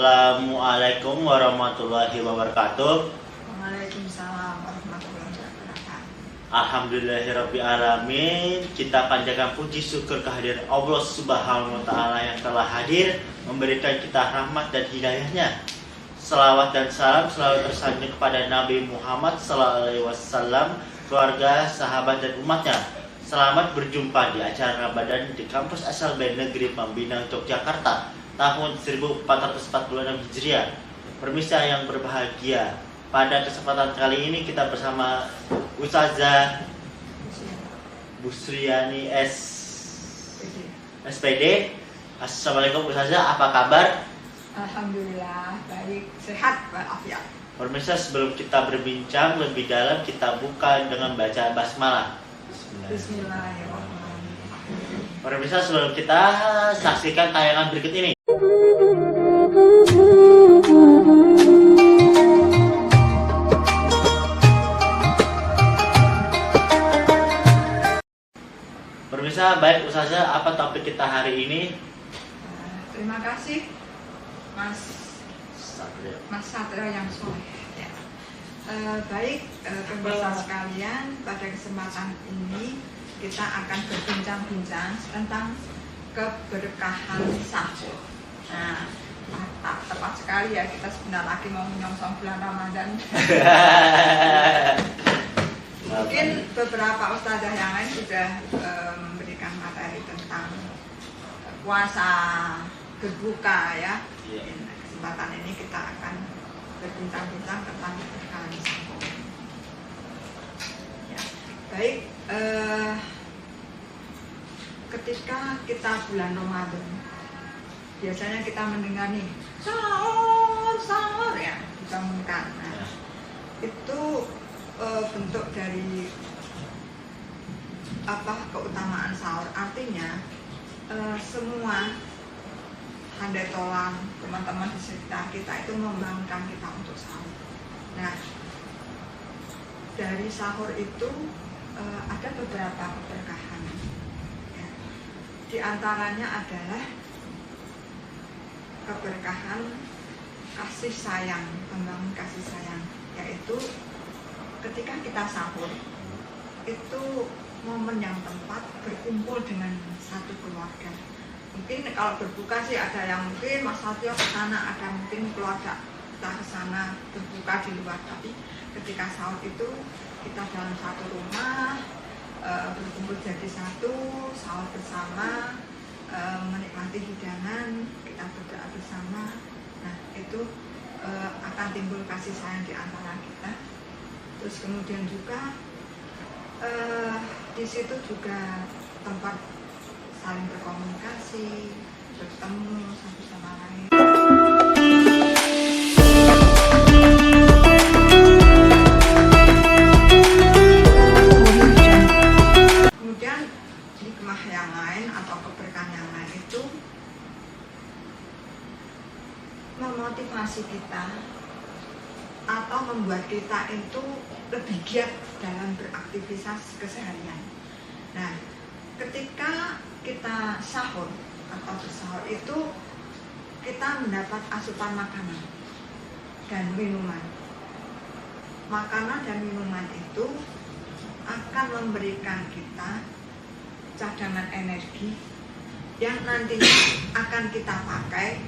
Assalamualaikum warahmatullahi wabarakatuh. Waalaikumsalam warahmatullahi wabarakatuh. Alhamdulillahirrabbilalamin. Kita panjatkan puji syukur kehadiran Allah Subhanahu wa Ta'ala yang telah hadir memberikan kita rahmat dan hidayahnya. Selawat dan salam selalu tersanjung kepada Nabi Muhammad SAW, keluarga, sahabat dan umatnya. Selamat berjumpa di acara Ramadan di kampus asal Negeri Pembina Yogyakarta tahun 1446 Hijriah. Permisa yang berbahagia, pada kesempatan kali ini kita bersama Ustazah Busriani SPD. Assalamualaikum Ustazah, apa kabar? Alhamdulillah, baik, sehat walafiat. Permisa, sebelum kita berbincang lebih dalam, kita buka dengan bacaan basmalah. Bismillahirrahmanirrahim. Permisa, sebelum kita saksikan tayangan berikut ini. Pemirsa, baik Ustazah, apa topik kita hari ini? Terima kasih Mas Satrio yang soleh. Ya. Baik, pemirsa sekalian, pada kesempatan ini kita akan berbincang-bincang tentang keberkahan sahur. Nah, tepat sekali ya, kita sebentar lagi mau menyongsong bulan Ramadan. Mungkin beberapa ustazah yang lain sudah memberikan materi tentang puasa berbuka ya. Kesempatan ini kita akan berbincang-bincang tentang keberkahan sahur. Ya. Baik, ketika kita bulan Ramadan, biasanya kita mendengar nih sahur ya, dibangunkan. Nah, itu bentuk dari keutamaan sahur. Artinya semua handai tolang teman-teman di sekitar kita itu membangunkan kita untuk sahur. Nah, dari sahur itu ada beberapa keberkahan ya. Di antaranya adalah keberkahan kasih sayang, membangun kasih sayang, yaitu ketika kita sahur itu momen yang tepat berkumpul dengan satu keluarga. Mungkin kalau berbuka sih ada yang mungkin Mas Satrio ke sana, ada mungkin keluarga kita ke sana berbuka di luar, tapi ketika sahur itu kita dalam satu rumah berkumpul jadi satu, sahur bersama, menikmati hidangan, kita berdoa bersama. Nah, itu akan timbul kasih sayang di antara kita. Terus kemudian juga di situ juga tempat saling berkomunikasi, bertemu satu sama lain. Kemudian hikmah yang lain atau keberkahan yang lain itu memotivasi kita atau membuat kita itu lebih giat dalam beraktivitas keseharian. Nah, ketika kita sahur atau bersahur itu kita mendapat asupan makanan dan minuman. Makanan dan minuman itu akan memberikan kita cadangan energi yang nantinya akan kita pakai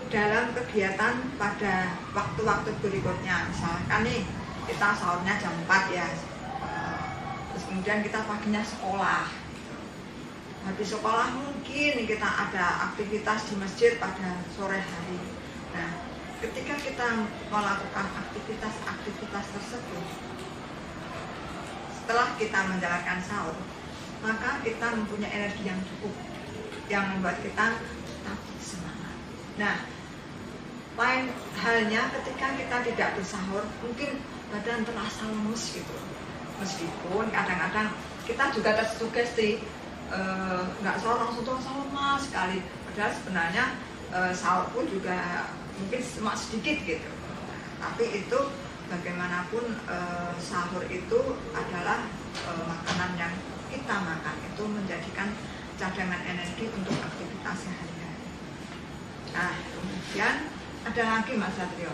dalam kegiatan pada waktu-waktu berikutnya. Misalkan nih kita sahurnya jam 4 ya, terus kemudian kita paginya sekolah. Habis sekolah mungkin kita ada aktivitas di masjid pada sore hari. Nah, ketika kita melakukan aktivitas tersebut, setelah kita menjalankan sahur, maka kita mempunyai energi yang cukup, yang membuat kita tetap semangat. Nah, lain halnya ketika kita tidak bersahur, mungkin badan terasa lemes gitu. Meskipun kadang-kadang kita juga tersugesti nggak sahur langsung terasa lemas sekali. Padahal sebenarnya sahur pun juga mungkin cuma sedikit gitu. Tapi itu bagaimanapun sahur itu adalah makanan yang kita makan itu menjadikan cadangan energi untuk aktivitas sehari-hari. Nah, kemudian ada lagi Mas Satrio.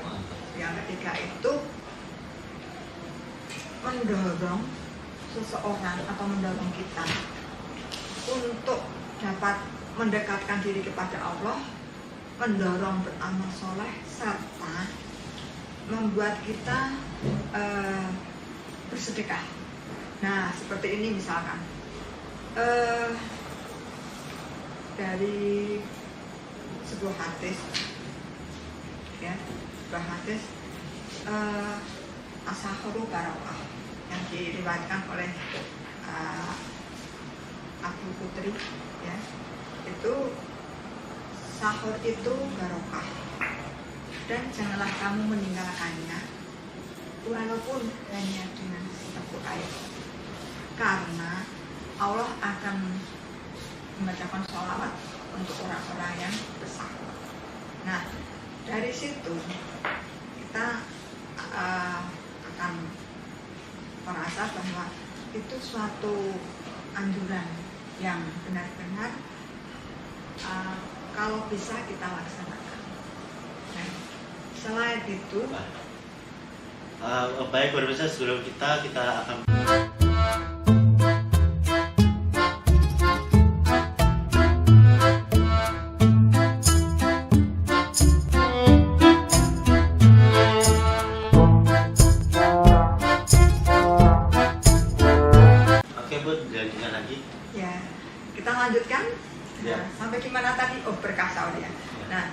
Yang ketiga itu mendorong seseorang atau mendorong kita untuk dapat mendekatkan diri kepada Allah, mendorong beramal soleh, serta membuat kita bersedekah. Nah, seperti ini misalkan dari sebuah hadis, ya, sebuah hadis as-sahuru barokah yang diriwayatkan oleh Abu Putri, ya, itu sahur itu barokah dan janganlah kamu meninggalkannya walaupun hanya dengan seteguk air, karena Allah akan membacakan sholawat untuk orang-orang yang bersahur. Nah, dari situ kita akan merasa bahwa itu suatu anjuran yang benar-benar kalau bisa kita laksanakan. Nah, selain itu, baik pemirsa, sebelum kita akan lanjutkan. Ya. Nah, sampai di mana tadi? Oh, berkah sahur ya. Nah,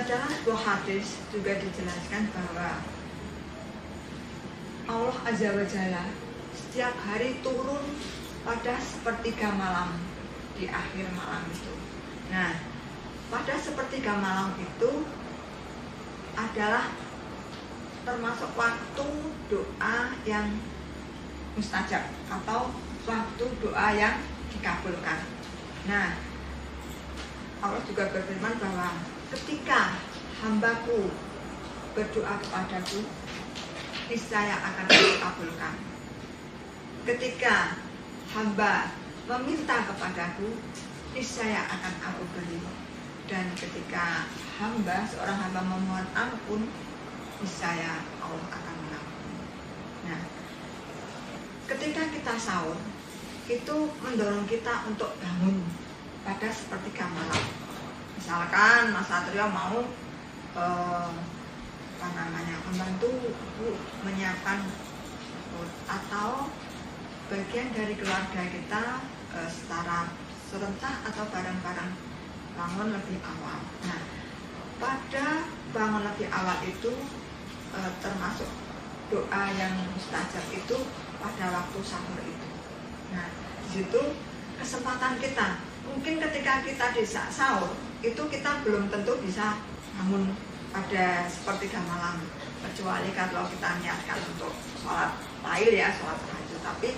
dalam sebuah hadis juga dijelaskan bahwa Allah Azza wa Jalla setiap hari turun pada sepertiga malam di akhir malam itu. Nah, pada sepertiga malam itu adalah termasuk waktu doa yang mustajab atau waktu doa yang dikabulkan. Nah, Allah juga berfirman bahwa ketika hambaku berdoa kepadaku, niscaya akan aku kabulkan. Ketika hamba meminta kepadaku, niscaya akan aku beri. Dan ketika seorang hamba memohon ampun, niscaya Allah akan mengampuni. Nah, ketika kita sahur, itu mendorong kita untuk bangun pada sepertiga malam. Misalkan Mas Satrio mau membantu menyiapkan atau bagian dari keluarga kita secara serentak atau bareng-bareng bangun lebih awal. Nah, pada bangun lebih awal itu termasuk doa yang mustajab itu pada waktu sahur itu. Nah, di situ kesempatan kita. Mungkin ketika kita di sahur itu kita belum tentu bisa bangun pada sepertiga malam, kecuali kalau kita niatkan untuk sholat lail ya, sholat tahajud. Tapi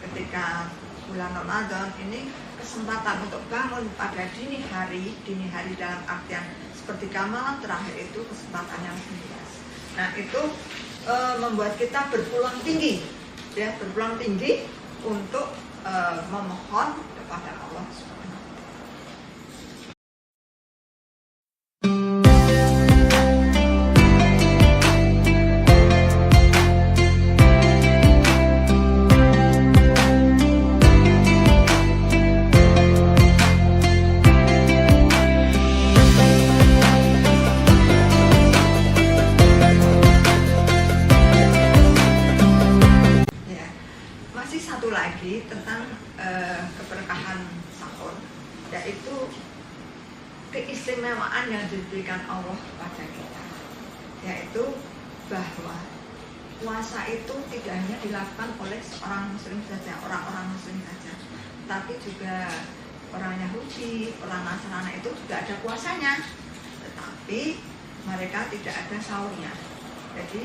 ketika bulan Ramadan ini kesempatan untuk bangun pada dini hari dalam artian sepertiga malam terakhir itu kesempatan yang luas. Nah, itu membuat kita berpeluang tinggi, ya, berpeluang tinggi untuk memohon kepada Allah Subhanahu. Lagi tentang keberkahan sahur, yaitu keistimewaan yang diberikan Allah kepada kita, yaitu bahwa puasa itu tidak hanya dilakukan oleh seorang muslim saja, orang-orang muslim saja, tapi juga orang Yahudi, orang Nasrani itu juga ada puasanya, tetapi mereka tidak ada sahurnya. Jadi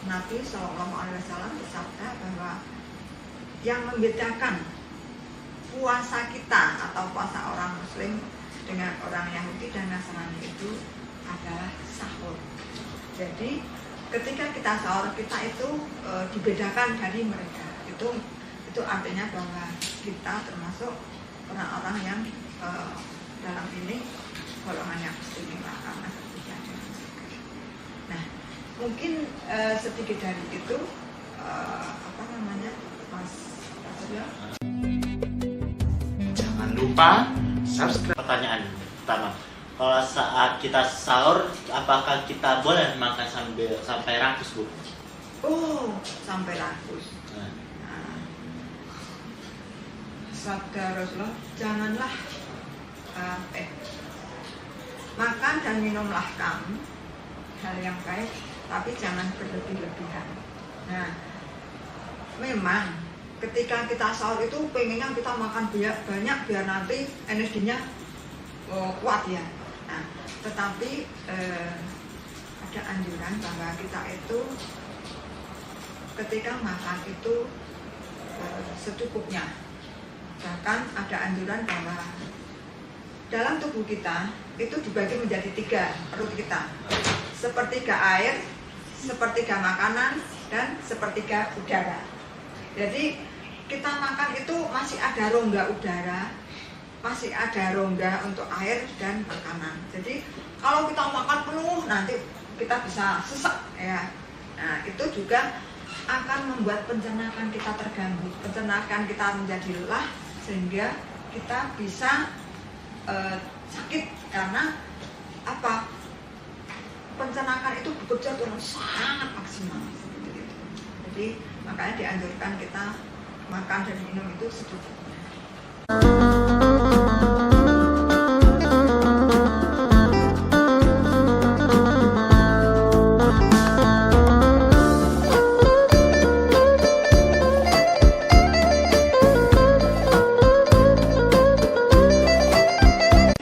Nabi SAW bersabda bahwa yang membedakan puasa kita atau puasa orang Muslim dengan orang Yahudi dan Nasrani itu adalah sahur. Jadi ketika kita sahur, kita itu dibedakan dari mereka. Itu artinya bahwa kita termasuk orang-orang yang dalam ini golongan yang istimewa. mungkin sedikit dari itu apa namanya Mas ya. Jangan lupa subscribe. Pertanyaan pertama, kalau saat kita sahur, apakah kita boleh makan sampai rakus, Bu? Oh, sampai rakus. Nah, Nah, sabda Rasulullah, janganlah makan dan minumlah kamu hal yang baik, tapi jangan berlebih-lebihan. Nah, memang ketika kita sahur itu pengennya kita makan banyak biar nanti energinya kuat ya. Nah, tetapi ada anjuran bahwa kita itu ketika makan itu secukupnya. Bahkan ada anjuran bahwa dalam tubuh kita itu dibagi menjadi 3 perut kita, sepertiga air, sepertiga makanan, dan sepertiga udara. Jadi kita makan itu masih ada rongga udara, masih ada rongga untuk air dan makanan. Jadi kalau kita makan penuh nanti kita bisa sesak ya. Nah, itu juga akan membuat pencernaan kita terganggu, pencernaan kita menjadi lelah sehingga kita bisa sakit karena apa? Pencernaan itu bekerja dengan sangat maksimal seperti itu. Jadi makanya dianjurkan kita makan dan minum itu secukupnya.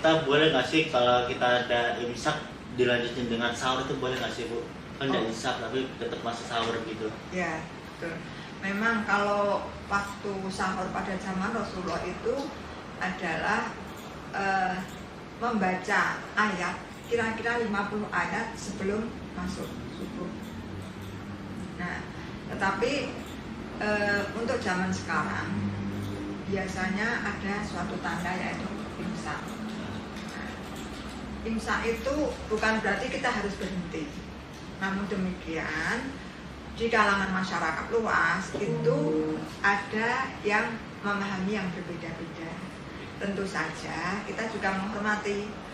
kita boleh nggak sih kalau kita ada imsak dilanjutin dengan sahur itu boleh nggak sih, Bu? Kan udah imsak tapi tetap masih sahur gitu. Ya, betul. Memang kalau waktu sahur pada zaman Rasulullah itu adalah membaca ayat kira-kira 50 ayat sebelum masuk subuh. Nah, tetapi untuk zaman sekarang biasanya ada suatu tanda yaitu imsak. Nah, imsak itu bukan berarti kita harus berhenti. Namun demikian di kalangan masyarakat luas itu ada yang memahami yang berbeda-beda. Tentu saja kita juga menghormati.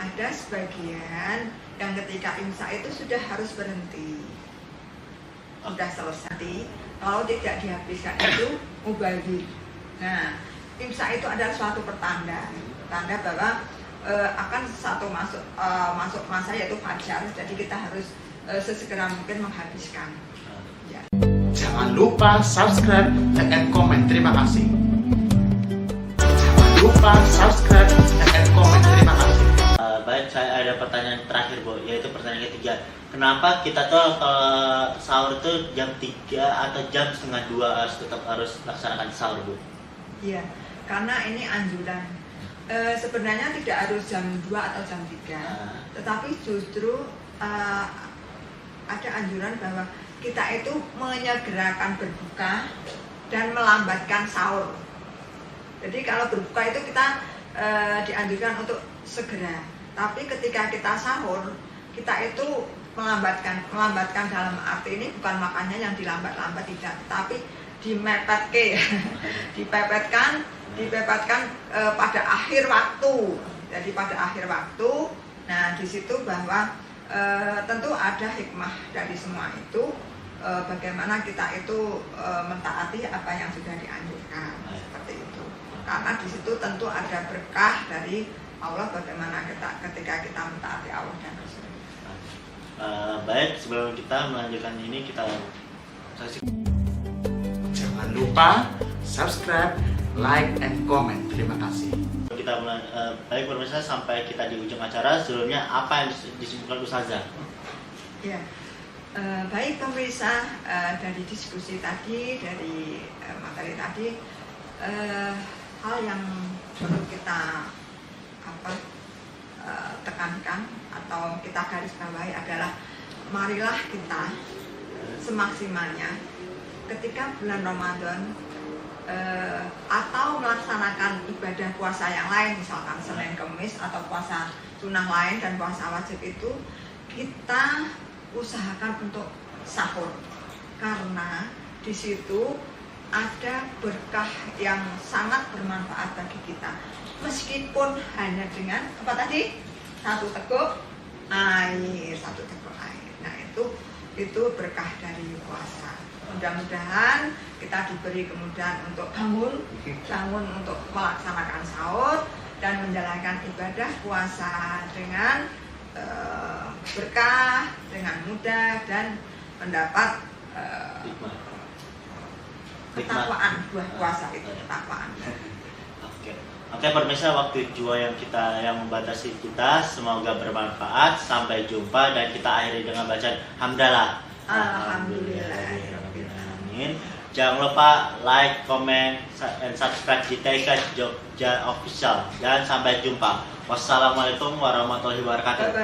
Ada sebagian yang ketika imsak itu sudah harus berhenti, sudah selesai. Kalau tidak dihabiskan itu mubazir. Nah, imsak itu adalah suatu pertanda, tanda bahwa akan satu masuk masa yaitu fajar. Jadi kita harus sesegera mungkin menghabiskan. Ya. Jangan lupa subscribe, like, and comment. Terima kasih. Jangan lupa subscribe, like, and comment. Terima kasih. Baik, saya ada pertanyaan terakhir, Bu, yaitu pertanyaan ketiga. Kenapa kita tuh kalau sahur tuh jam 3 atau jam setengah 2 harus laksanakan sahur, Bu? Iya, karena ini anjuran. Sebenarnya tidak harus jam 2 atau jam 3, tetapi justru ada anjuran bahwa kita itu menyegerakan berbuka dan melambatkan sahur. Jadi kalau berbuka itu kita dianjurkan untuk segera. Tapi ketika kita sahur, kita itu melambatkan dalam arti ini bukan makannya yang dilambat-lambat tidak, tapi dipepetkan pada akhir waktu. Jadi pada akhir waktu, nah di situ bahwa tentu ada hikmah dari semua itu, bagaimana kita itu mentaati apa yang sudah dianjurkan seperti itu. Karena di situ tentu ada berkah dari Allah bagaimana ketika kita mentaati Allah dan Rasul. Baik, sebelum kita melanjutkan ini kita Jangan lupa subscribe, like, and comment. Terima kasih. kita baik pemirsa, sampai kita di ujung acara. Sebelumnya apa yang disimpulkan Ustazah? Ya, baik pemirsa, dari diskusi tadi, dari materi tadi, hal yang perlu kita tekankan atau kita garis bawahi adalah marilah kita semaksimalnya ketika bulan Ramadan atau melaksanakan ibadah puasa yang lain, misalkan Senin Kemis atau puasa sunnah lain dan puasa wajib, itu kita usahakan untuk sahur, karena di situ ada berkah yang sangat bermanfaat bagi kita. Meskipun hanya dengan apa tadi? Satu teguk air. Nah, itu berkah dari puasa. Mudah-mudahan kita diberi kemudahan untuk bangun untuk melaksanakan sahur dan menjalankan ibadah puasa dengan berkah, dengan mudah, dan mendapat ketakwaan. Buah puasa itu ketakwaan. Oke, pemirsa, waktu jua yang membatasi kita, semoga bermanfaat. Sampai jumpa dan kita akhiri dengan bacaan hamdalah. Alhamdulillahirobbilalamin. Jangan lupa like, comment, dan subscribe di TK Jogja Official. Dan sampai jumpa. Wassalamualaikum warahmatullahi wabarakatuh.